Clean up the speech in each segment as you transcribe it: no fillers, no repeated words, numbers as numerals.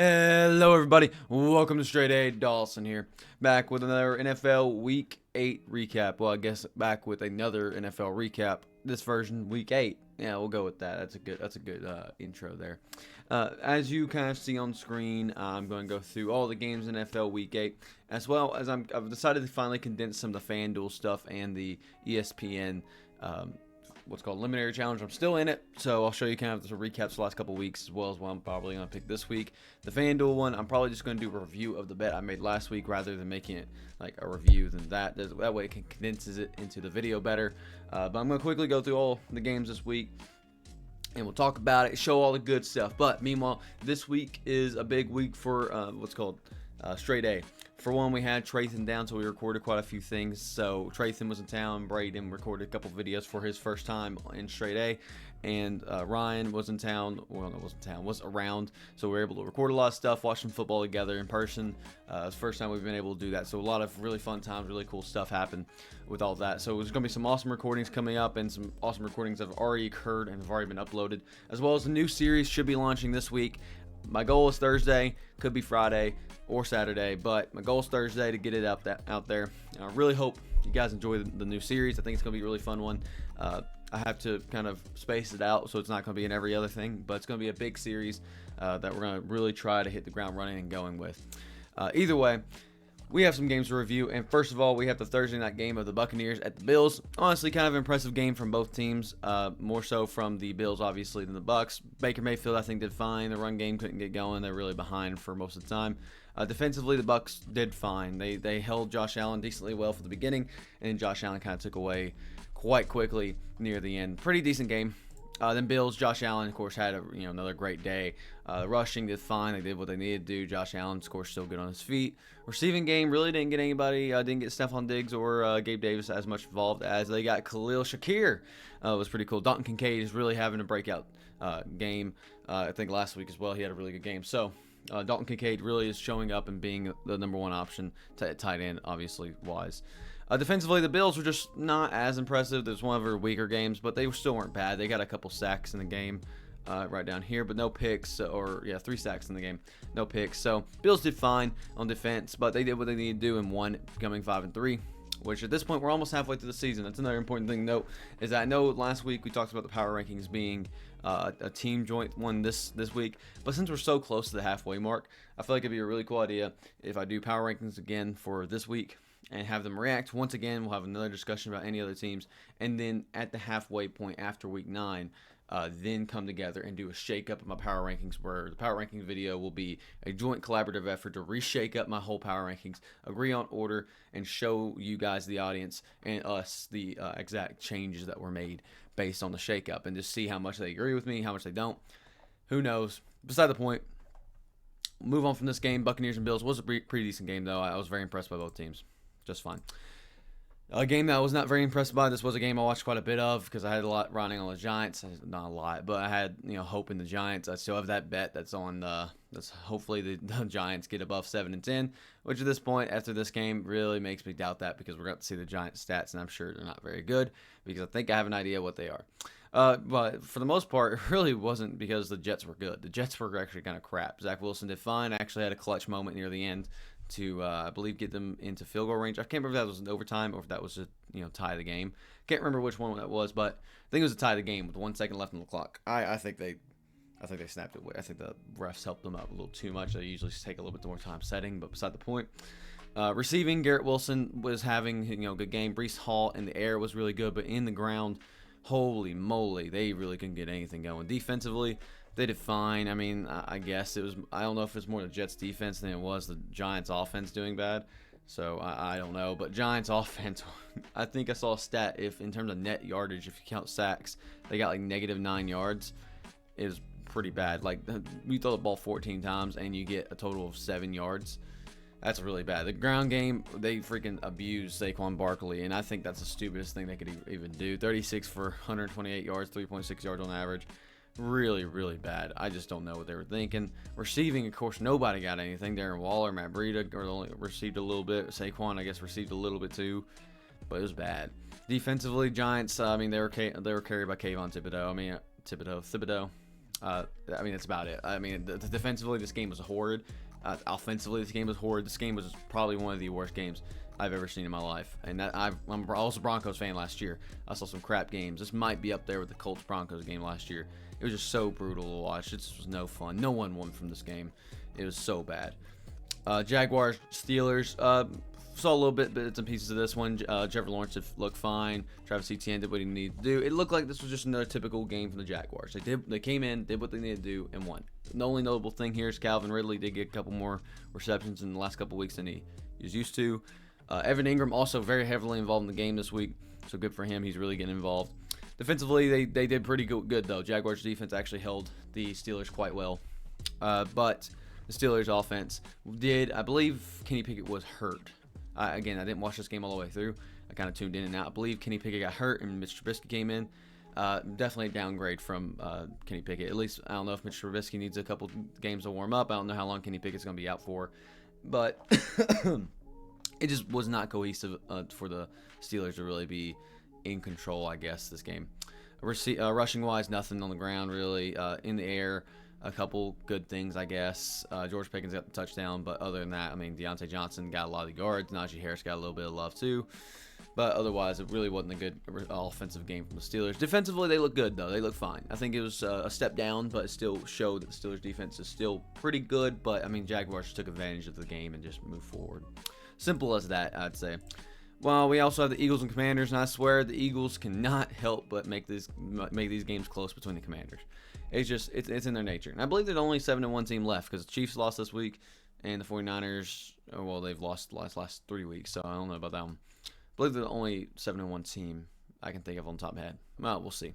Hello, everybody. Welcome to StraightA. Dawson here, back with another NFL Week 8 recap. Well, I guess back with another NFL recap. This version, Week 8. Yeah, we'll go with that. That's a good intro there. As you kind of see on screen, I'm going to go through all the games in NFL Week 8, as well as I've decided to finally condense some of the FanDuel stuff and the ESPN. What's called Eliminator Challenge. I'm still in it, so I'll show you kind of the recaps the last couple weeks, as well as what I'm probably going to pick this week. The FanDuel one, I'm probably just going to do a review of the bet I made last week rather than making it like a review than that. That way it can condenses it into the video better. But I'm going to quickly go through all the games this week, and we'll talk about it, show all the good stuff. But meanwhile, this week is a big week for what's called StraightA. For one, we had Trayton down, so we recorded quite a few things. So Trayton was in town, Braden recorded a couple videos for his first time in StraightA, and Ryan was in town. Well, no, wasn't in town, was around. So we were able to record a lot of stuff, watch some football together in person. It's the first time we've been able to do that. So a lot of really fun times, really cool stuff happened with all that. So there's going to be some awesome recordings coming up, and some awesome recordings that have already occurred and have already been uploaded, as well as a new series should be launching this week. My goal is Thursday, could be Friday or Saturday, but my goal is Thursday to get it out there. And I really hope you guys enjoy the new series. I think it's going to be a really fun one. I have to kind of space it out, so it's not going to be in every other thing, but it's going to be a big series that we're going to really try to hit the ground running and going with. Either way, we have some games to review, and first of all, we have the Thursday night game of the Buccaneers at the Bills. Honestly, kind of impressive game from both teams, more so from the Bills, obviously, than the Bucs. Baker Mayfield, I think, did fine. The run game couldn't get going. They're really behind for most of the time. Defensively, the Bucs did fine. They held Josh Allen decently well for the beginning, and Josh Allen kind of took away quite quickly near the end. Pretty decent game. Then Bills, Josh Allen, of course, had another great day. Rushing did fine. They did what they needed to do. Josh Allen, of course, still good on his feet. Receiving game really didn't get anybody. Didn't get Stephon Diggs or Gabe Davis as much involved as they got Khalil Shakir. It was pretty cool. Dalton Kincaid is really having a breakout game. I think last week as well he had a really good game. So Dalton Kincaid really is showing up and being the number one option to tight end, obviously, wise. Defensively, the Bills were just not as impressive. There's one of their weaker games, but they still weren't bad. They got a couple sacks in the game right down here, but no picks, 3 sacks in the game, no picks. So Bills did fine on defense, but they did what they needed to do and won, becoming 5-3. Which at this point we're almost halfway through the season. That's another important thing to note, is that I know last week we talked about the power rankings being a team joint one this week, but since we're so close to the halfway mark, I feel like it'd be a really cool idea if I do power rankings again for this week and have them react once again. We'll have another discussion about any other teams, and then at the halfway point after week 9, then come together and do a shake-up of my power rankings, where the power rankings video will be a joint collaborative effort to reshake up my whole power rankings, agree on order, and show you guys, the audience, and us the exact changes that were made based on the shake-up, and just see how much they agree with me, how much they don't. Who knows? Beside the point. Move on from this game. Buccaneers and Bills was a pretty decent game, though. I was very impressed by both teams. Just fine. A game that I was not very impressed by. This was a game I watched quite a bit of because I had a lot running on the Giants. Not a lot, but I had hope in the Giants. I still have that bet that's on. That's hopefully the Giants get above 7-10, which at this point after this game really makes me doubt that, because we're going to see the Giants stats and I'm sure they're not very good, because I think I have an idea what they are. But for the most part, it really wasn't because the Jets were good. The Jets were actually kind of crap. Zach Wilson did fine. I actually had a clutch moment near the end to, I believe, get them into field goal range. I can't remember if that was an overtime or if that was just, tie the game. Can't remember which one that was, but I think it was a tie the game with 1 second left on the clock. I think they snapped it away. I think the refs helped them out a little too much. They usually take a little bit more time setting, but beside the point. Receiving, Garrett Wilson was having a good game. Breece Hall in the air was really good, but in the ground, holy moly, they really couldn't get anything going. Defensively, they did fine. I mean, I guess it was. I don't know if it's more the Jets' defense than it was the Giants' offense doing bad. So I don't know. But Giants' offense, I think I saw a stat, if in terms of net yardage, if you count sacks, they got like -9 yards. It was pretty bad. Like, you throw the ball 14 times and you get a total of 7 yards. That's really bad. The ground game, they freaking abused Saquon Barkley, and I think that's the stupidest thing they could even do. 36 for 128 yards, 3.6 yards on average. Really, really bad. I just don't know what they were thinking. Receiving, of course, nobody got anything. Darren Waller, Matt Breida only received a little bit. Saquon, I guess, received a little bit too, but it was bad. Defensively, Giants, they were carried by Kayvon Thibodeau. Thibodeau. I mean, that's about it. I mean, defensively, this game was horrid. Offensively, this game was horrid. This game was probably one of the worst games I've ever seen in my life. And I was a Broncos fan last year. I saw some crap games. This might be up there with the Colts-Broncos game last year. It was just so brutal to watch. It just was no fun. No one won from this game. It was so bad. Jaguars, Steelers. Saw a little bits and pieces of this one. Trevor Lawrence looked fine. Travis Etienne did what he needed to do. It looked like this was just another typical game from the Jaguars. They came in, did what they needed to do, and won. The only notable thing here is Calvin Ridley did get a couple more receptions in the last couple weeks than he was used to. Evan Ingram also very heavily involved in the game this week, so good for him. He's really getting involved. Defensively, they did pretty good though. Jaguars defense actually held the Steelers quite well, but the Steelers offense did. I believe Kenny Pickett was hurt. Again, I didn't watch this game all the way through. I kind of tuned in and out. I believe Kenny Pickett got hurt and Mitch Trubisky came in. Definitely a downgrade from Kenny Pickett. At least I don't know if Mitch Trubisky needs a couple games to warm up. I don't know how long Kenny Pickett's going to be out for, but it just was not cohesive for the Steelers to really be in control, I guess, this game. Rushing-wise, nothing on the ground, really. In the air, a couple good things, I guess. George Pickens got the touchdown, but other than that, I mean, Deontay Johnson got a lot of the yards. Najee Harris got a little bit of love, too. But otherwise, it really wasn't a good offensive game from the Steelers. Defensively, they look good, though. They look fine. I think it was a step down, but it still showed that the Steelers' defense is still pretty good. But, I mean, Jaguars took advantage of the game and just moved forward. Simple as that, I'd say. Well, we also have the Eagles and Commanders, and I swear the Eagles cannot help but make these games close between the Commanders. It's just it's in their nature. And I believe there's only 7-1 team left because the Chiefs lost this week, and the 49ers, well, they've lost the last 3 weeks, so I don't know about that one. I believe they're the only 7-1 team I can think of on the top of my head. Well, we'll see.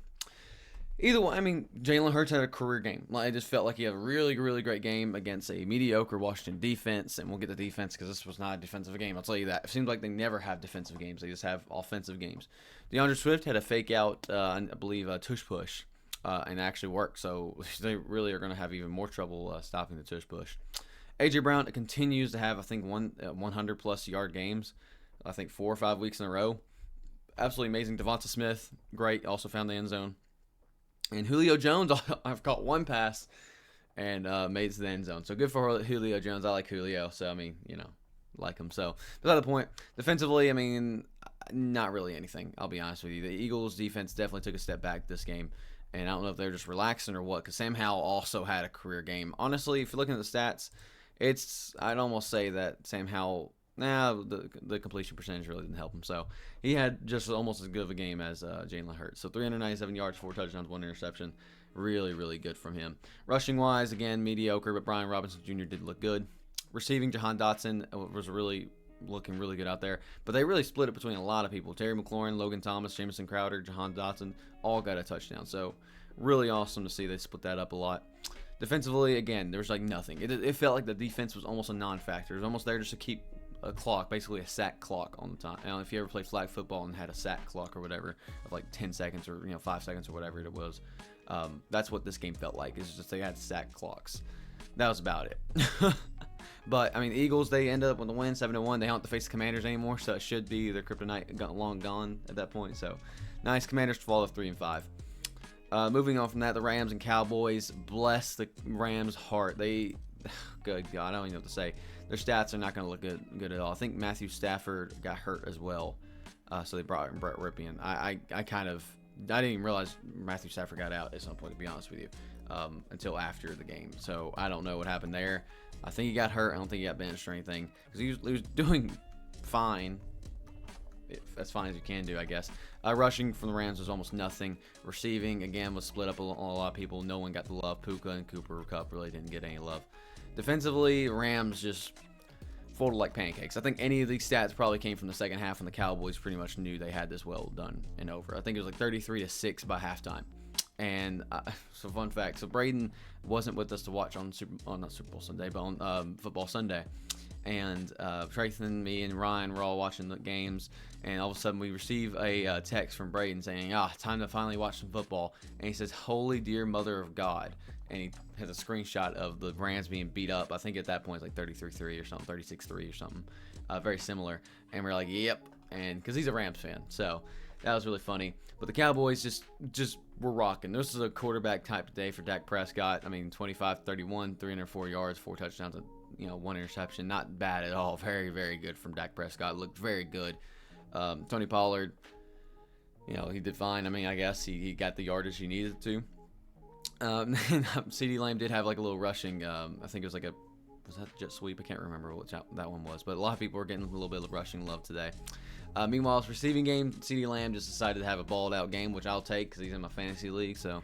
Either way, I mean, Jalen Hurts had a career game. I just felt like he had a really, really great game against a mediocre Washington defense, and we'll get to defense because this was not a defensive game. I'll tell you that. It seems like they never have defensive games. They just have offensive games. DeAndre Swift had a fake out, I believe, a tush push, and it actually worked. So they really are going to have even more trouble stopping the tush push. A.J. Brown continues to have, I think, 100-plus yard games. I think 4 or 5 weeks in a row. Absolutely amazing. Devonta Smith, great. Also found the end zone. And Julio Jones, I've caught one pass and made it to the end zone. So good for Julio Jones. I like Julio. So, I mean, like him. So, beside the point, defensively, I mean, not really anything. I'll be honest with you. The Eagles' defense definitely took a step back this game. And I don't know if they're just relaxing or what, because Sam Howell also had a career game. Honestly, if you're looking at the stats, I'd almost say that Sam Howell, the completion percentage really didn't help him. So he had just almost as good of a game as Jalen Hurts. So 397 yards, 4 touchdowns, 1 interception. Really, really good from him. Rushing-wise, again, mediocre, but Brian Robinson Jr. did look good. Receiving, Jahan Dotson was really looking really good out there. But they really split it between a lot of people. Terry McLaurin, Logan Thomas, Jamison Crowder, Jahan Dotson, all got a touchdown. So really awesome to see they split that up a lot. Defensively, again, there was like nothing. It felt like the defense was almost a non-factor. It was almost there just to keep a clock, basically a sack clock on the time. And if you ever played flag football and had a sack clock or whatever of like 10 seconds or 5 seconds or whatever it was, that's what this game felt like. It's just they had sack clocks. That was about it. But I mean, the Eagles, they ended up with a win, 7-1. They don't have to face the Commanders anymore, so it should be their kryptonite long gone at that point. So nice. Commanders to fall to 3-5. Moving on from that, the Rams and Cowboys. Bless the Rams' heart. Good God, I don't even know what to say. Their stats are not going to look good at all. I think Matthew Stafford got hurt as well, so they brought in Brett Ripien. I didn't even realize Matthew Stafford got out at some point, to be honest with you, until after the game. So I don't know what happened there. I think he got hurt. I don't think he got benched or anything because he was doing fine. As fine as you can do, I guess. Rushing from the Rams was almost nothing. Receiving, again, was split up on a lot of people. No one got the love. Puka and Cooper Kupp really didn't get any love. Defensively, Rams just folded like pancakes. I think any of these stats probably came from the second half when the Cowboys pretty much knew they had this well done and over. I think it was like 33-6 by halftime. And so fun fact, so Braden wasn't with us to watch on not Super Bowl Sunday, but on Football Sunday. And Traithan, me, and Ryan were all watching the games, and all of a sudden we receive a text from Braden saying, time to finally watch some football. And he says, "Holy dear mother of God." And he has a screenshot of the Rams being beat up. I think at that point it's like 33-3 or something, 36-3 or something. Very similar. And we're like, yep. And because he's a Rams fan. So That was really funny. But the Cowboys just were rocking. This is a quarterback type day for Dak Prescott. I mean, 25-31, 304 yards, 4 touchdowns, 1 interception. Not bad at all. Very, very good from Dak Prescott. Looked very good. Tony Pollard, he did fine. I mean, I guess he got the yardage he needed to. CeeDee Lamb did have like a little rushing. I think it was like was that jet sweep? I can't remember what that one was. But a lot of people were getting a little bit of rushing love today. Meanwhile, his receiving game, CeeDee Lamb just decided to have a balled out game, which I'll take because he's in my fantasy league. So,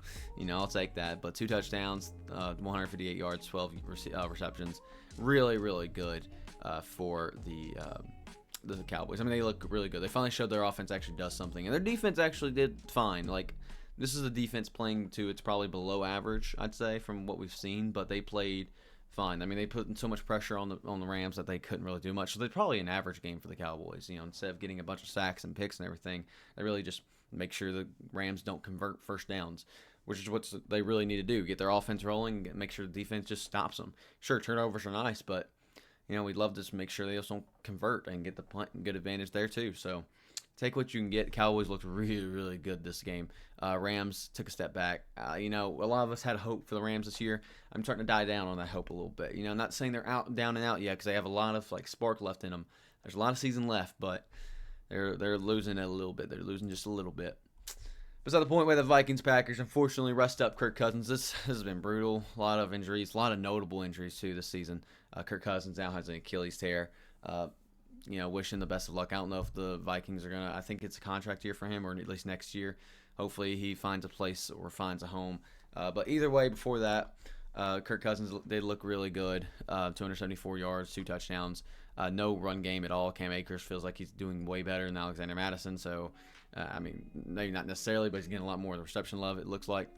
I'll take that. But 2 touchdowns, 158 yards, 12 receptions. Really, really good for the Cowboys. I mean, they look really good. They finally showed their offense actually does something. And their defense actually did fine. Like, this is a defense playing to, it's probably below average, I'd say, from what we've seen. But they played fine. I mean, they put so much pressure on the Rams that they couldn't really do much. So they're probably an average game for the Cowboys. Instead of getting a bunch of sacks and picks and everything, they really just make sure the Rams don't convert first downs, which is what they really need to do. Get their offense rolling, make sure the defense just stops them. Sure, turnovers are nice, but we'd love to just make sure they also don't convert and get the punt and good advantage there too. So take what you can get. Cowboys looked really, really good this game. Rams took a step back. A lot of us had hope for the Rams this year. I'm starting to die down on that hope a little bit. I'm not saying they're down and out yet because they have a lot of spark left in them. There's a lot of season left, but they're losing it a little bit. They're losing just a little bit. Beside the point where the Vikings-Packers unfortunately rest up Kirk Cousins. This has been brutal. A lot of injuries, a lot of notable injuries too this season. Kirk Cousins now has an Achilles tear. Wishing the best of luck. I don't know if the Vikings are I think it's a contract year for him, or at least next year. Hopefully he finds a place or finds a home. But either way, before that, Kirk Cousins did look really good. 274 yards, 2 touchdowns. No run game at all. Cam Akers feels like he's doing way better than Alexander Madison. So, maybe not necessarily, but he's getting a lot more of the reception love, it looks like.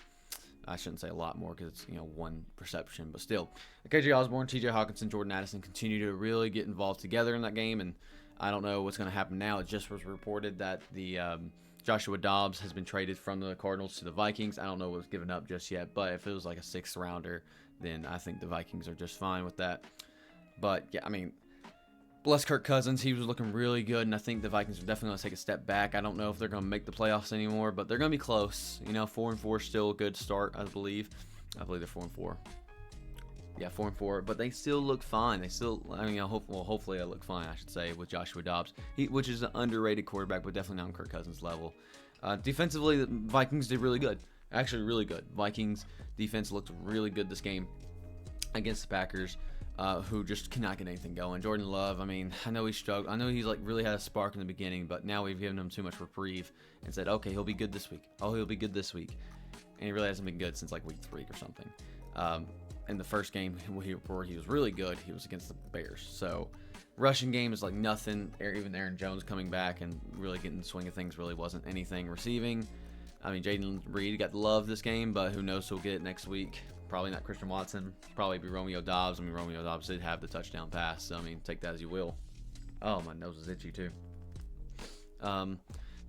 I shouldn't say a lot more because it's 1 reception, but still. KJ Osborne, TJ Hawkinson, Jordan Addison continue to really get involved together in that game, and I don't know what's going to happen now. It just was reported that the Joshua Dobbs has been traded from the Cardinals to the Vikings. I don't know what's given up just yet, but if it was like a 6th rounder, then I think the Vikings are just fine with that. But yeah, bless Kirk Cousins. He was looking really good, and I think the Vikings are definitely going to take a step back. I don't know if they're going to make the playoffs anymore, but they're going to be close. 4-4 is still a good start, I believe. I believe they're 4-4. Yeah, 4-4, but they still look fine. They still, hopefully they look fine, I should say, with Joshua Dobbs, which is an underrated quarterback, but definitely not on Kirk Cousins' level. Defensively, the Vikings did really good. Actually, really good. Vikings defense looked really good this game against the Packers. Who just cannot get anything going. Jordan Love, I know he struggled. I know he's really had a spark in the beginning, but now we've given him too much reprieve and said, okay, he'll be good this week. Oh, he'll be good this week. And he really hasn't been good since week 3 or something. In the first game where he was really good, he was against the Bears. So rushing game is nothing. Even Aaron Jones coming back and really getting the swing of things really wasn't anything. Receiving, Jaden Reed got love this game, but who knows who'll get it next week. Probably not Christian Watson. Probably be Romeo Doubs. Romeo Doubs did have the touchdown pass. So, take that as you will. Oh, my nose is itchy, too.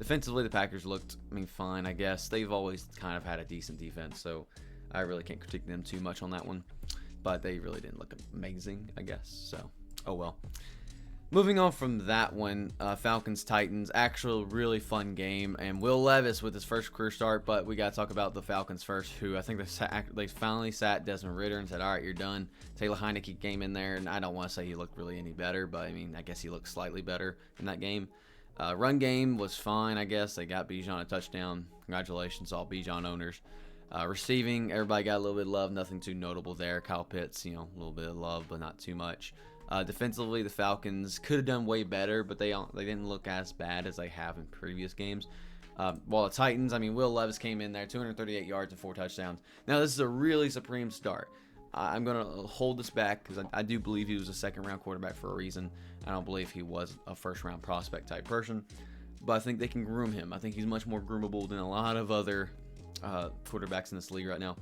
Defensively, the Packers looked, fine, I guess. They've always kind of had a decent defense, so I really can't critique them too much on that one. But they really didn't look amazing, I guess. So, oh well. Moving on from that one, Falcons-Titans, actual really fun game, and Will Levis with his first career start, but we got to talk about the Falcons first, who I think they finally sat Desmond Ridder and said, all right, you're done. Taylor Heineke came in there, and I don't want to say he looked really any better, but I guess he looked slightly better in that game. Run game was fine, I guess. They got Bijan a touchdown. Congratulations, all Bijan owners. Receiving, everybody got a little bit of love, nothing too notable there. Kyle Pitts, a little bit of love, but not too much. Defensively, the Falcons could have done way better, but they didn't look as bad as they have in previous games. While the Titans, Will Levis came in there, 238 yards and 4 touchdowns. Now, this is a really supreme start. I'm going to hold this back because I do believe he was a second-round quarterback for a reason. I don't believe he was a first-round prospect type person, but I think they can groom him. I think he's much more groomable than a lot of other quarterbacks in this league right now.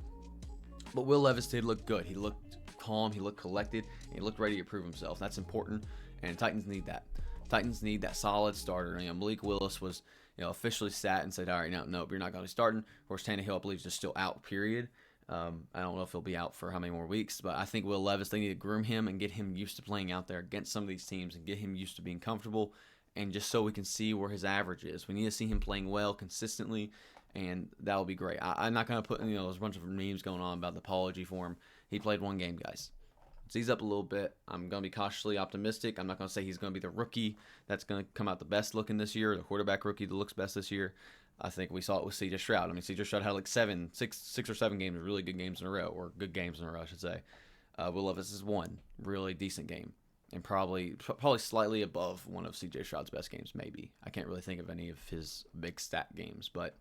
But Will Levis did look good. He looked calm, he looked collected, and he looked ready to prove himself. That's important, and Titans need that. Titans need that solid starter. Malik Willis was officially sat and said, all right, no, you're not going to be starting. Of course, Tannehill, I believe, is just still out, period. I don't know if he'll be out for how many more weeks, but I think Will Levis, they need to groom him and get him used to playing out there against some of these teams and get him used to being comfortable and just so we can see where his average is. We need to see him playing well consistently, and that will be great. I'm not going to put, there's a bunch of memes going on about the apology for him. He played one game, guys. So he's up a little bit. I'm going to be cautiously optimistic. I'm not going to say he's going to be the rookie that's going to come out the best looking this year, the quarterback rookie that looks best this year. I think we saw it with C.J. Stroud. I mean, C.J. Stroud had like six or seven games, really good games in a row, or good games in a row, I should say. Will Levis is one really decent game, and probably slightly above one of C.J. Stroud's best games, maybe. I can't really think of any of his big stat games, but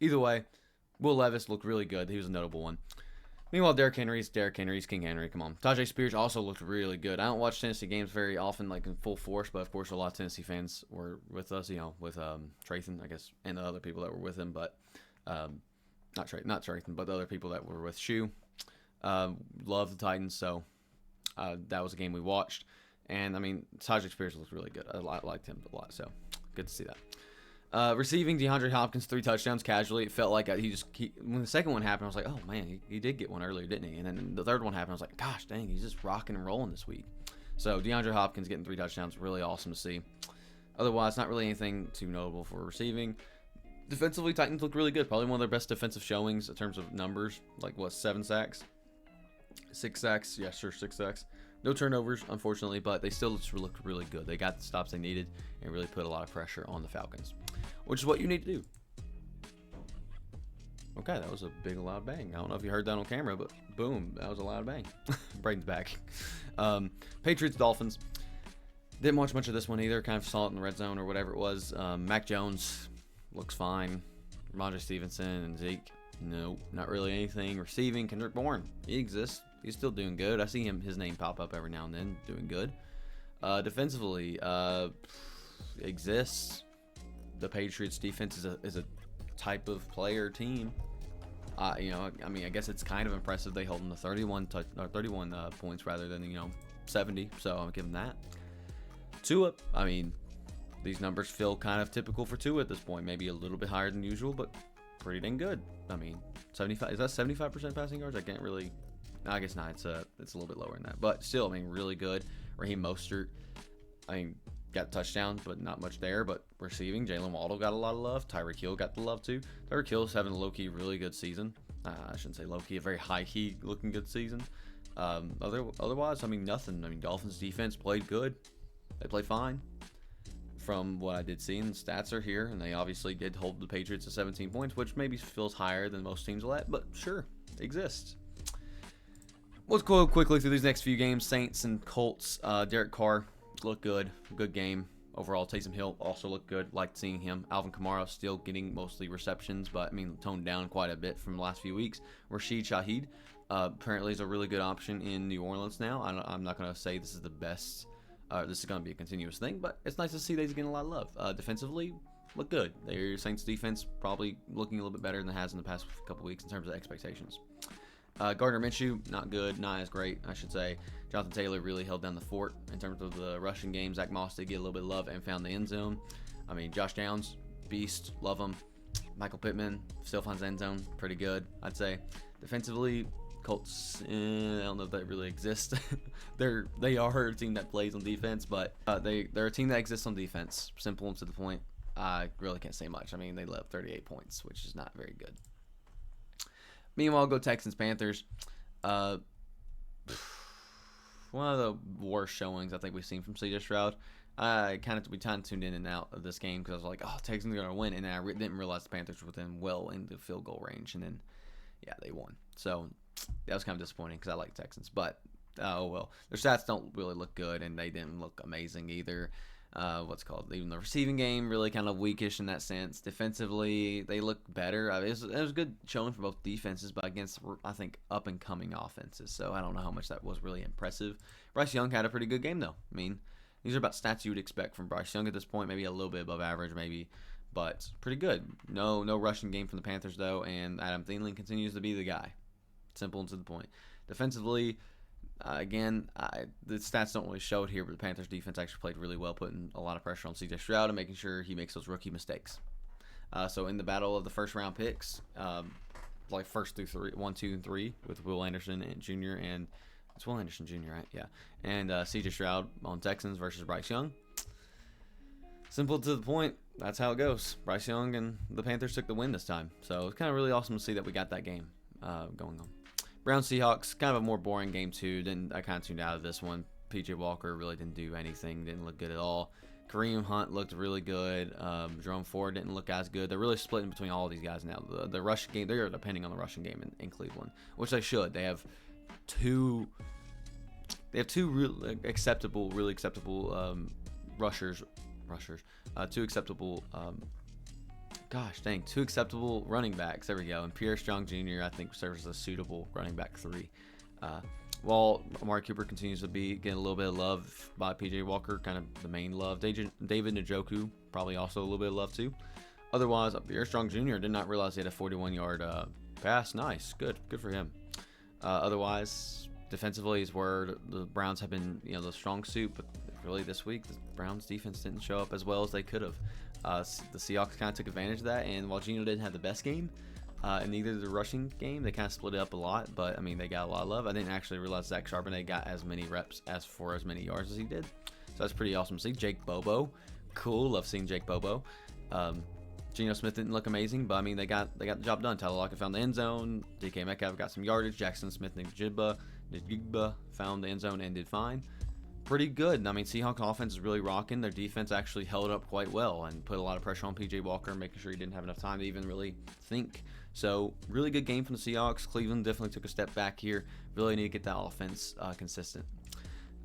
either way, Will Levis looked really good. He was a notable one. Meanwhile, Derrick Henry's King Henry. Come on. Tajay Spears also looked really good. I don't watch Tennessee games very often, like in full force, but of course a lot of Tennessee fans were with us, with Trathan, I guess, and the other people that were with him, but not Trathan, but the other people that were with Shu. Love the Titans, so that was a game we watched. And, I mean, Tajay Spears looked really good. I liked him a lot, so good to see that. Receiving DeAndre Hopkins 3 touchdowns casually. It felt like when the second one happened, I was like, oh man, he did get one earlier, didn't he? And then the third one happened, I was like, gosh dang, he's just rocking and rolling this week. So DeAndre Hopkins getting 3 touchdowns, really awesome to see. Otherwise, not really anything too notable for receiving. Defensively, Titans look really good. Probably one of their best defensive showings in terms of numbers. Like, 7 sacks? 6 sacks? Yeah, sure, 6 sacks. No turnovers, unfortunately, but they still looked really good. They got the stops they needed and really put a lot of pressure on the Falcons, which is what you need to do. Okay, that was a big, loud bang. I don't know if you heard that on camera, but boom, that was a loud bang. Braden's back. Patriots, Dolphins. Didn't watch much of this one either. Kind of saw it in the red zone or whatever it was. Mac Jones looks fine. Ramondre Stevenson and Zeke, no, not really anything. Receiving, Kendrick Bourne, he exists. He's still doing good. I see his name pop up every now and then, doing good. Defensively, exists. The Patriots defense is a type of player team. I mean, I guess it's kind of impressive they hold them to 31 points rather than 70. So I'll give them that. Tua, I mean, these numbers feel kind of typical for Tua at this point. Maybe a little bit higher than usual, but pretty dang good. I mean, 75 is that 75% passing yards? I can't really. No, I guess not. It's a little bit lower than that, but still, I mean, really good. Raheem Mostert, I mean, got touchdowns, but not much there. But receiving, Jalen Waddle got a lot of love. Tyreek Hill got the love too. Tyreek Hill's having a low-key really good season. I shouldn't say low-key, a very high-key looking good season. Otherwise, I mean, nothing. I mean, Dolphins defense played good. They played fine. From what I did see, and the stats are here, and they obviously did hold the Patriots to 17 points, which maybe feels higher than most teams will let, but sure, exists. Let's go quickly through these next few games. Saints and Colts. Derek Carr looked good. Good game. Overall, Taysom Hill also looked good. Liked seeing him. Alvin Kamara still getting mostly receptions, but I mean, toned down quite a bit from the last few weeks. Rashid Shaheed apparently is a really good option in New Orleans now. I'm not going to say this is the best. This is going to be a continuous thing, but it's nice to see that he's getting a lot of love. Defensively, look good. Their Saints defense probably looking a little bit better than it has in the past couple weeks in terms of expectations. Gardner Minshew, not good, not as great, I should say. Jonathan Taylor really held down the fort in terms of the rushing game. Zach Moss did get a little bit of love and found the end zone. I mean, Josh Downs, beast, love him. Michael Pittman still finds the end zone, pretty good, I'd say. Defensively, Colts, I don't know if that really exists. They are a team that plays on defense, but they're a team that exists on defense. Simple and to the point. I really can't say much. I mean, they let up 38 points, which is not very good. Meanwhile, go Texans Panthers. One of the worst showings I think we've seen from C.J. Stroud. We kind of tuned in and out of this game because I was like, oh, Texans are going to win, and I didn't realize the Panthers were within well into field goal range, and then yeah, they won. So that was kind of disappointing because I like Texans, but oh well. Their stats don't really look good, and they didn't look amazing either. Even the receiving game really kind of weakish in that sense. Defensively, they look better. It was a good showing for both defenses, but against, I think, up-and-coming offenses. So I don't know how much that was really impressive. Bryce Young had a pretty good game, though. I mean, these are about stats you would expect from Bryce Young at this point. Maybe a little bit above average, maybe, but pretty good. No rushing game from the Panthers, though, and Adam Thielen continues to be the guy. Simple and to the point. Defensively, the stats don't really show it here, but the Panthers defense actually played really well, putting a lot of pressure on C.J. Stroud and making sure he makes those rookie mistakes. So in the battle of the first round picks, like first through 3, 1, 2, and 3, with Will Anderson and Jr. and it's Will Anderson Jr. right? Yeah, and C.J. Stroud on Texans versus Bryce Young. Simple to the point. That's how it goes. Bryce Young and the Panthers took the win this time. So it's kind of really awesome to see that we got that game going on. Browns Seahawks, kind of a more boring game too. I kind of tuned out of this one. PJ Walker really didn't do anything. Didn't look good at all. Kareem Hunt looked really good. Jerome Ford didn't look as good. They're really splitting between all these guys now. The rushing game, they're depending on the rushing game in Cleveland, which they should. They have two really acceptable rushers. Two acceptable two acceptable running backs. There we go. And Pierre Strong Jr. I think serves as a suitable running back 3. While Amari Cooper continues to be getting a little bit of love by PJ Walker, kind of the main love. David Njoku probably also a little bit of love too. Otherwise, Pierre Strong Jr. did not realize he had a 41-yard pass. Nice, good for him. Otherwise, defensively is where the Browns have been, the strong suit, but really this week the Browns defense didn't show up as well as they could have. The Seahawks kind of took advantage of that, and while Geno didn't have the best game in either the rushing game, they kind of split it up a lot, but I mean they got a lot of love. I didn't actually realize Zach Charbonnet got as many reps for as many yards as he did, so that's pretty awesome to see. Jake Bobo, cool, love seeing Jake Bobo. Geno Smith didn't look amazing, but I mean they got the job done. Tyler Lockett found the end zone. DK Metcalf got some yardage. Jackson Smith and Njigba found the end zone and did fine. Pretty good. I mean, Seahawks offense is really rocking. Their defense actually held up quite well and put a lot of pressure on PJ Walker, making sure he didn't have enough time to even really think. So, really good game from the Seahawks. Cleveland definitely took a step back here. Really need to get that offense consistent.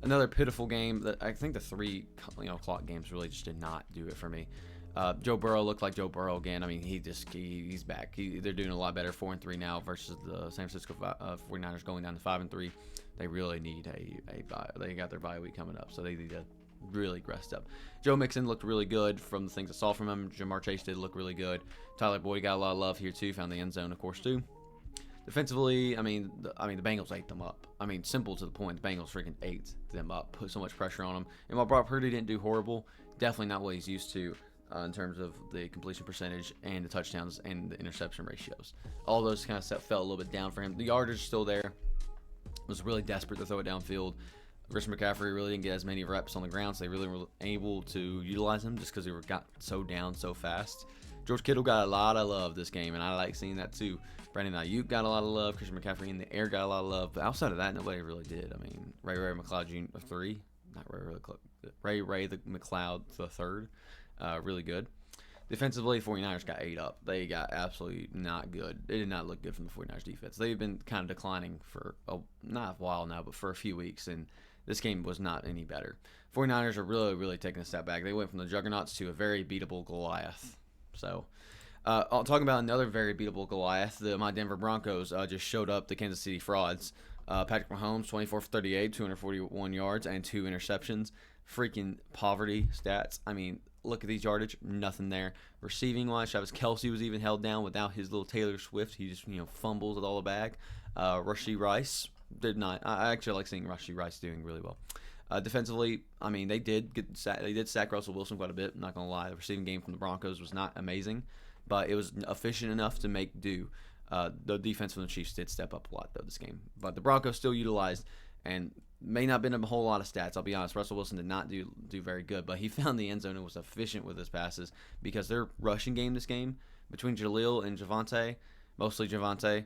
Another pitiful game. That I think the 3 o'clock games really just did not do it for me. Joe Burrow looked like Joe Burrow again. I mean, he's back. They're doing a lot better, 4-3 now versus the San Francisco 49ers going down to 5-3. They really need a bye. They got their bye week coming up, so they need to really rest up. Joe Mixon looked really good from the things I saw from him. Jamar Chase did look really good. Tyler Boyd got a lot of love here too. Found the end zone, of course, too. Defensively, I mean, the Bengals ate them up. I mean, simple to the point. The Bengals freaking ate them up, put so much pressure on them. And while Brock Purdy didn't do horrible, definitely not what he's used to. In terms of the completion percentage and the touchdowns and the interception ratios. All those kind of stuff felt a little bit down for him. The yardage is still there. Was really desperate to throw it downfield. Christian McCaffrey really didn't get as many reps on the ground, so they really were able to utilize him just because they got so down so fast. George Kittle got a lot of love this game, and I like seeing that too. Brandon Ayuk got a lot of love. Christian McCaffrey in the air got a lot of love. But outside of that, nobody really did. I mean, Ray McLeod Jr. 3. Not Ray the McLeod the 3rd. Really good. Defensively, 49ers got ate up. They got absolutely not good. They did not look good from the 49ers defense. They've been kind of declining for not a while now, but for a few weeks, and this game was not any better. 49ers are really taking a step back. They went from the juggernauts to a very beatable Goliath. So, I'll talk about another very beatable Goliath. My Denver Broncos just showed up the Kansas City Frauds. Patrick Mahomes, 24 for 38, 241 yards, and 2 interceptions. Freaking poverty stats. I mean, look at these yardage, nothing there. Receiving wise, Travis Kelce was even held down without his little Taylor Swift. He just fumbles with all the bag. Rashee Rice did not. I actually like seeing Rashee Rice doing really well. Defensively, I mean they did sack Russell Wilson quite a bit. I'm not gonna lie, the receiving game from the Broncos was not amazing, but it was efficient enough to make do. The defense from the Chiefs did step up a lot though this game, but the Broncos still utilized and may not have been a whole lot of stats. I'll be honest. Russell Wilson did not do very good, but he found the end zone and was efficient with his passes because their rushing game this game between Jaleel and Javonte, mostly Javonte,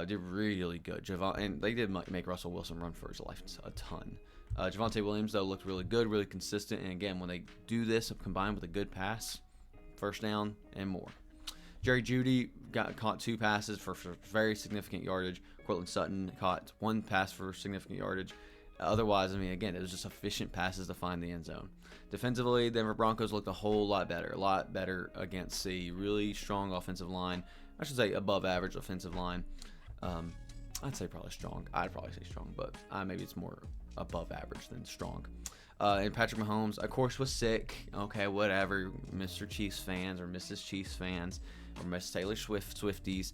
did really good. And they did make Russell Wilson run for his life a ton. Javonte Williams though looked really good, really consistent, and again when they do this combined with a good pass, first down and more. Jerry Jeudy caught 2 passes for very significant yardage. Cortland Sutton caught 1 pass for significant yardage. Otherwise, I mean, again, it was just efficient passes to find the end zone. Defensively, Denver Broncos looked a whole lot better against a really strong offensive line. I should say above average offensive line. I'd say probably strong. I'd probably say strong, but maybe it's more above average than strong. And Patrick Mahomes, of course, was sick. Okay, whatever, Mr. Chiefs fans or Mrs. Chiefs fans or Miss Taylor Swift Swifties.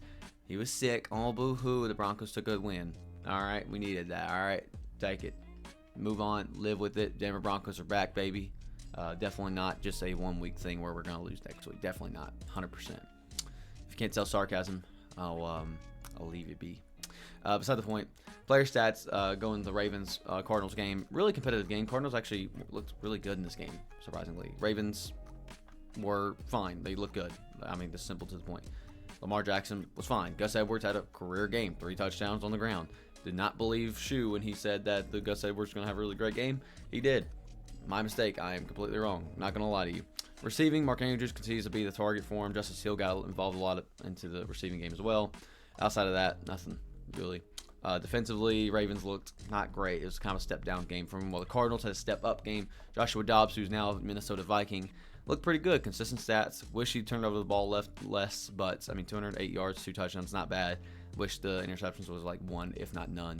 He was sick. Oh, boo-hoo. The Broncos took a win. All right, we needed that. All right. Take it. Move on. Live with it. Denver Broncos are back, baby. Definitely not just a 1-week thing where we're going to lose next week. Definitely not. 100%. If you can't tell sarcasm, I'll leave it be. Beside the point, player stats going to the Ravens Cardinals game. Really competitive game. Cardinals actually looked really good in this game, surprisingly. Ravens were fine. They look good. I mean, this simple to the point. Lamar Jackson was fine. Gus Edwards had a career game, 3 touchdowns on the ground. Did not believe Shu when he said that the Gus Edwards was going to have a really great game. He did. My mistake. I am completely wrong. Not going to lie to you. Receiving, Mark Andrews continues to be the target for him. Justice Hill got involved a lot into the receiving game as well. Outside of that, nothing really. Defensively, Ravens looked not great. It was kind of a step-down game from him. While the Cardinals had a step-up game. Joshua Dobbs, who's now a Minnesota Viking, looked pretty good. Consistent stats. Wish he turned over the ball less, but, I mean, 208 yards, 2 touchdowns, not bad. Wish the interceptions was like 1, if not none.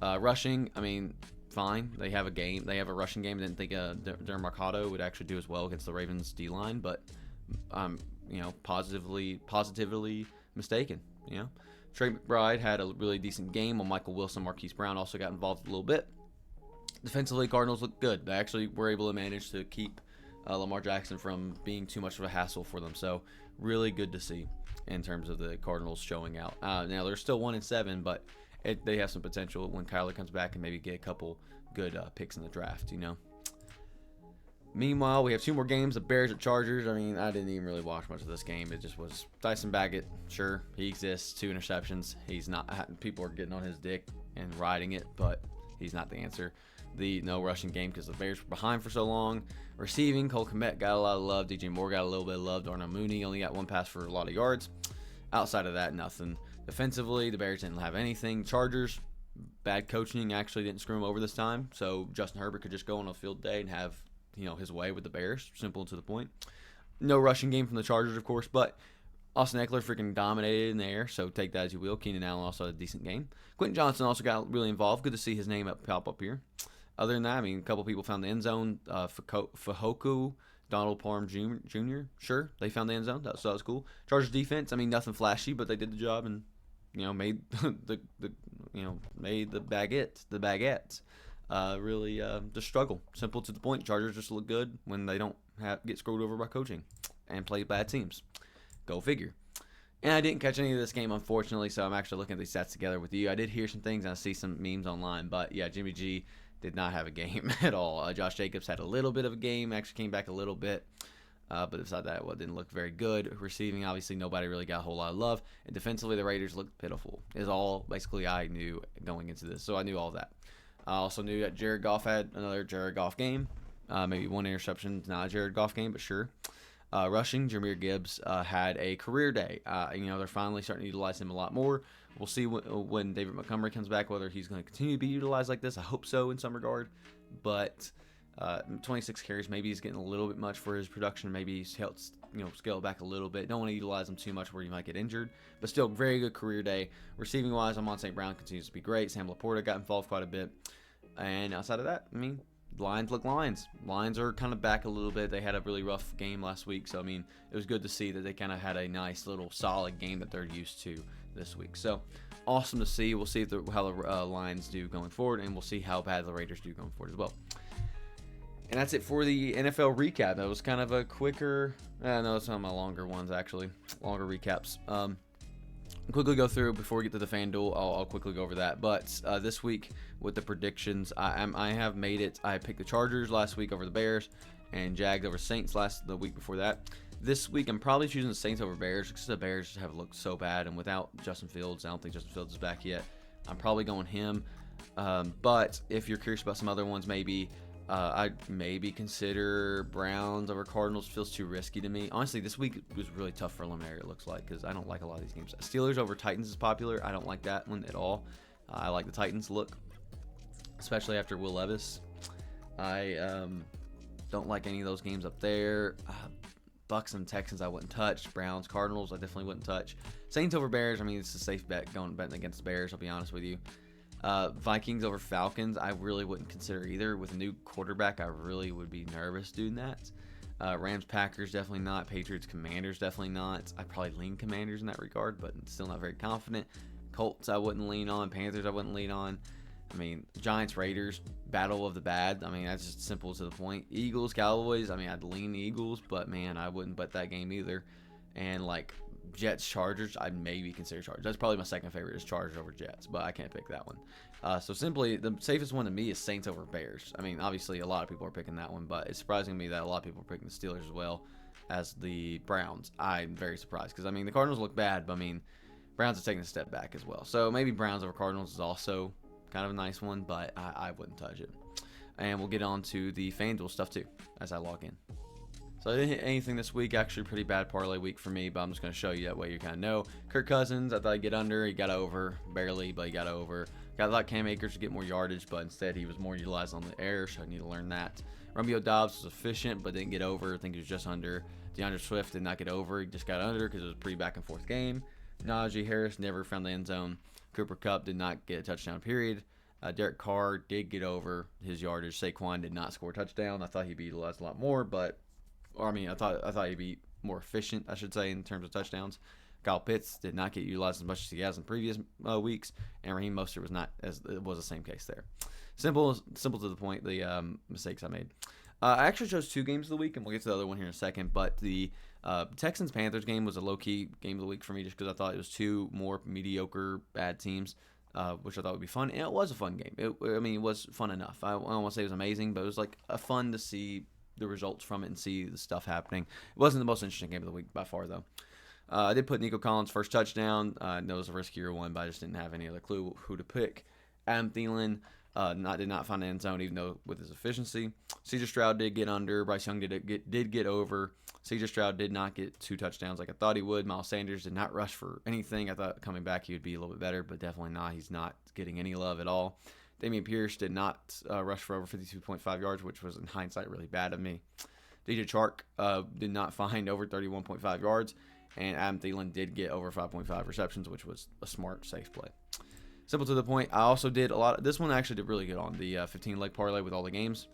Rushing, I mean, fine. They have a game. They have a rushing game. Didn't think Darren Mercado would actually do as well against the Ravens D-line, but, you know, positively mistaken, you know. Trey McBride had a really decent game, while Michael Wilson, Marquise Brown also got involved a little bit. Defensively, Cardinals looked good. They actually were able to manage to keep Lamar Jackson from being too much of a hassle for them. So really good to see in terms of the Cardinals showing out. Now they're still 1-7, but they have some potential when Kyler comes back and maybe get a couple good picks in the draft, you know. Meanwhile, we have 2 more games. The Bears at Chargers. I mean, I didn't even really watch much of this game. It just was Tyson Baggett. Sure, he exists. 2 interceptions. He's not. People are getting on his dick and riding it, but he's not the answer. The no rushing game because the Bears were behind for so long. Receiving, Cole Kmet got a lot of love. DJ Moore got a little bit of love. Darnell Mooney only got 1 pass for a lot of yards. Outside of that, nothing. Defensively, the Bears didn't have anything. Chargers, bad coaching actually didn't screw them over this time. So Justin Herbert could just go on a field day and have, you know, his way with the Bears. Simple and to the point. No rushing game from the Chargers, of course, but Austin Eckler freaking dominated in the air, so take that as you will. Keenan Allen also had a decent game. Quentin Johnson also got really involved. Good to see his name pop up here. Other than that, I mean, a couple people found the end zone. Fahoku, Donald Parham Jr. Sure, they found the end zone. So that was cool. Chargers defense, I mean, nothing flashy, but they did the job and, you know, made made the baguettes. Really just struggle. Simple to the point. Chargers just look good when they don't get screwed over by coaching and play bad teams. Go figure. And I didn't catch any of this game, unfortunately, so I'm actually looking at these stats together with you. I did hear some things, and I see some memes online, but yeah, Jimmy G did not have a game at all. Josh Jacobs had a little bit of a game, actually came back a little bit, but besides that, it didn't look very good. Receiving, obviously, nobody really got a whole lot of love, and defensively, the Raiders looked pitiful, is all basically I knew going into this, so I knew all that. I also knew that Jared Goff had another Jared Goff game, maybe 1 interception, not a Jared Goff game, but sure. Rushing, Jahmyr Gibbs had a career day. You know, they're finally starting to utilize him a lot more. We'll see when David Montgomery comes back whether he's going to continue to be utilized like this. I hope so in some regard. But 26 carries, maybe he's getting a little bit much for his production. Maybe he's helped, you know, scale it back a little bit. Don't want to utilize him too much where he might get injured. But still, very good career day. Receiving-wise, Amon St. Brown continues to be great. Sam Laporta got involved quite a bit. And outside of that, I mean, Lions look Lions. Lions are kind of back a little bit. They had a really rough game last week. So, I mean, it was good to see that they kind of had a nice little solid game that they're used to this week. So, awesome to see. We'll see how the Lions do going forward, and we'll see how bad the Raiders do going forward as well. And that's it for the NFL recap. That was kind of a quicker, no, it's some of my longer ones, actually. Longer recaps. Quickly go through before we get to the FanDuel. I'll quickly go over that. But this week with the predictions, I have made it. I picked the Chargers last week over the Bears, and Jags over Saints the week before that. This week I'm probably choosing the Saints over Bears because the Bears have looked so bad, and without Justin Fields, I don't think Justin Fields is back yet. I'm probably going him. But if you're curious about some other ones, maybe I'd maybe consider Browns over Cardinals. Feels too risky to me. Honestly, this week was really tough for preliminary, it looks like, because I don't like a lot of these games. Steelers over Titans is popular. I don't like that one at all. I like the Titans look, especially after Will Levis. I don't like any of those games up there. Bucks and Texans I wouldn't touch. Browns, Cardinals I definitely wouldn't touch. Saints over Bears, I mean, it's a safe bet betting against the Bears, I'll be honest with you. Vikings over Falcons, I really wouldn't consider either. With a new quarterback, I really would be nervous doing that. Rams, Packers, definitely not. Patriots, Commanders, definitely not. I'd probably lean Commanders in that regard, but still not very confident. Colts, I wouldn't lean on. Panthers, I wouldn't lean on. I mean, Giants, Raiders, battle of the bad. I mean, that's just simple to the point. Eagles, Cowboys, I mean, I'd lean the Eagles, but man, I wouldn't bet that game either. And like Jets Chargers, I'd maybe consider Chargers. That's probably my second favorite is Chargers over Jets, but I can't pick that one. So simply, the safest one to me is Saints over Bears. I mean, obviously, a lot of people are picking that one, but it's surprising me that a lot of people are picking the Steelers as well as the Browns. I'm very surprised because, I mean, the Cardinals look bad, but, I mean, Browns are taking a step back as well. So maybe Browns over Cardinals is also kind of a nice one, but I wouldn't touch it. And we'll get on to the FanDuel stuff, too, as I log in. So I didn't hit anything this week. Actually, pretty bad parlay week for me, but I'm just going to show you that way you kind of know. Kirk Cousins, I thought he'd get under. He got over. Barely, but he got over. Got a lot of Cam Akers to get more yardage, but instead he was more utilized on the air, so I need to learn that. Romeo Doubs was efficient, but didn't get over. I think he was just under. DeAndre Swift did not get over. He just got under because it was a pretty back-and-forth game. Najee Harris never found the end zone. Cooper Kupp did not get a touchdown, period. Derek Carr did get over his yardage. Saquon did not score a touchdown. I thought he'd be utilized a lot more, but I thought he'd be more efficient, I should say, in terms of touchdowns. Kyle Pitts did not get utilized as much as he has in previous weeks, and Raheem Mostert was not, as it was the same case there. Simple to the point, the mistakes I made. I actually chose 2 games of the week, and we'll get to the other one here in a second, but the Texans-Panthers game was a low-key game of the week for me just because I thought it was 2 more mediocre, bad teams, which I thought would be fun, and it was a fun game. It was fun enough. I don't want to say it was amazing, but it was like a fun to see the results from it and see the stuff happening. It wasn't the most interesting game of the week by far, though. I did put Nico Collins' first touchdown. I know it was a riskier one, but I just didn't have any other clue who to pick. Adam Thielen did not find the end zone, even though with his efficiency. C.J. Stroud did get under. Bryce Young did get over. C.J. Stroud did not get 2 touchdowns like I thought he would. Miles Sanders did not rush for anything. I thought coming back he would be a little bit better, but definitely not. He's not getting any love at all. Dameon Pierce did not rush for over 52.5 yards, which was in hindsight really bad of me. DJ Chark did not find over 31.5 yards. And Adam Thielen did get over 5.5 receptions, which was a smart, safe play. Simple to the point. I also did a lot. This one actually did really good on the 15-leg parlay with all the games.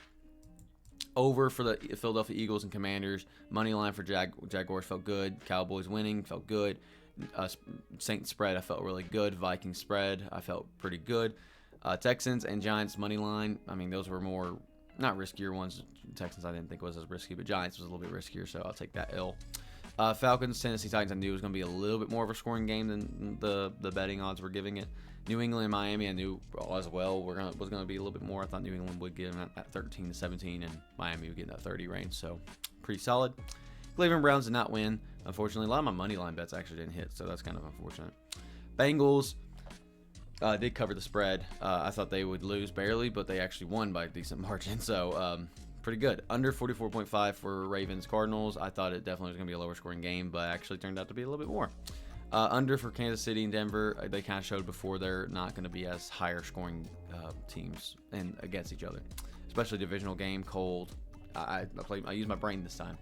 Over for the Philadelphia Eagles and Commanders. Money line for Jaguars felt good. Cowboys winning felt good. Saints spread I felt really good. Vikings spread I felt pretty good. Texans and Giants money line. I mean, those were more not riskier ones. Texans I didn't think was as risky, but Giants was a little bit riskier, so I'll take that L. Falcons, Tennessee Titans, I knew it was going to be a little bit more of a scoring game than the betting odds were giving it. New England and Miami, I knew as well was going to be a little bit more. I thought New England would get them at 13 to 17, and Miami would get in that 30 range, so pretty solid. Cleveland Browns did not win, unfortunately. A lot of my money line bets actually didn't hit, so that's kind of unfortunate. Bengals did cover the spread. I thought they would lose barely, but they actually won by a decent margin, so pretty good. Under 44.5 for Ravens Cardinals. I thought it definitely was going to be a lower scoring game, but actually turned out to be a little bit more. Under for Kansas City and Denver. They kind of showed before they're not going to be as higher scoring teams and against each other, especially divisional game. Cold. I used my brain this time.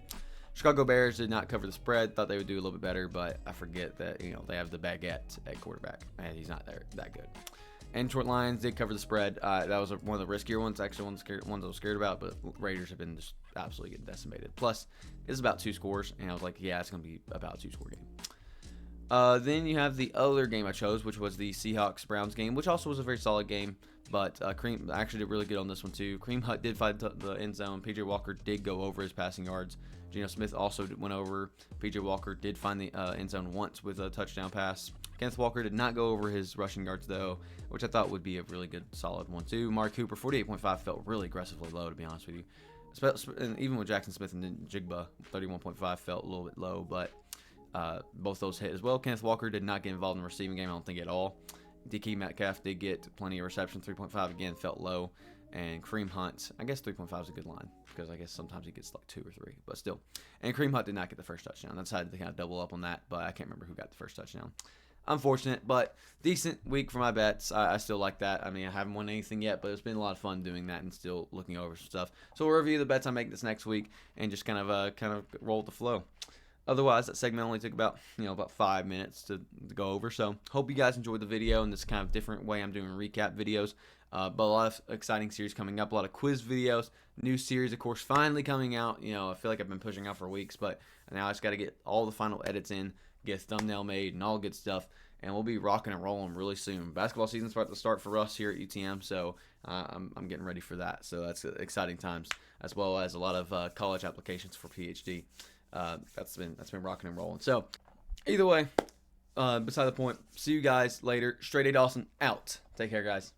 Chicago Bears did not cover the spread. Thought they would do a little bit better, but I forget that they have the baguette at quarterback, and he's not that good. And Detroit Lions did cover the spread. That was one of the riskier ones. Actually, ones I was scared about, but Raiders have been just absolutely getting decimated. Plus, it's about 2 scores, and I was like, yeah, it's going to be about a 2-score game. Then you have the other game I chose, which was the Seahawks-Browns game, which also was a very solid game. But Kareem actually did really good on this one, too. Kareem Hunt did find the end zone. P.J. Walker did go over his passing yards. Geno Smith also went over. P.J. Walker did find the end zone once with a touchdown pass. Kenneth Walker did not go over his rushing yards, though, which I thought would be a really good, solid one, too. Mark Cooper, 48.5, felt really aggressively low, to be honest with you. And even with Jackson Smith and Jigba, 31.5 felt a little bit low, but both those hit as well. Kenneth Walker did not get involved in the receiving game, I don't think, at all. DK Metcalf did get plenty of reception. 3.5, again, felt low. And Kareem Hunt, I guess 3.5 is a good line because I guess sometimes he gets like 2 or 3, but still. And Kareem Hunt did not get the first touchdown. I decided to kind of double up on that, but I can't remember who got the first touchdown. Unfortunate, but decent week for my bets. I still like that. I mean, I haven't won anything yet, but it's been a lot of fun doing that and still looking over some stuff. So we'll review the bets I make this next week and just kind of roll with the flow. Otherwise, that segment only took about 5 minutes to go over. So hope you guys enjoyed the video in this kind of different way I'm doing recap videos. But a lot of exciting series coming up, a lot of quiz videos, new series, of course, finally coming out. I feel like I've been pushing out for weeks, but now I just got to get all the final edits in, get a thumbnail made, and all good stuff. And we'll be rocking and rolling really soon. Basketball season's about to start for us here at UTM, so I'm getting ready for that. So that's exciting times, as well as a lot of college applications for PhD. That's been rocking and rolling. So Either way, beside the point. See you guys later. StraightA Dawson out. Take care, guys.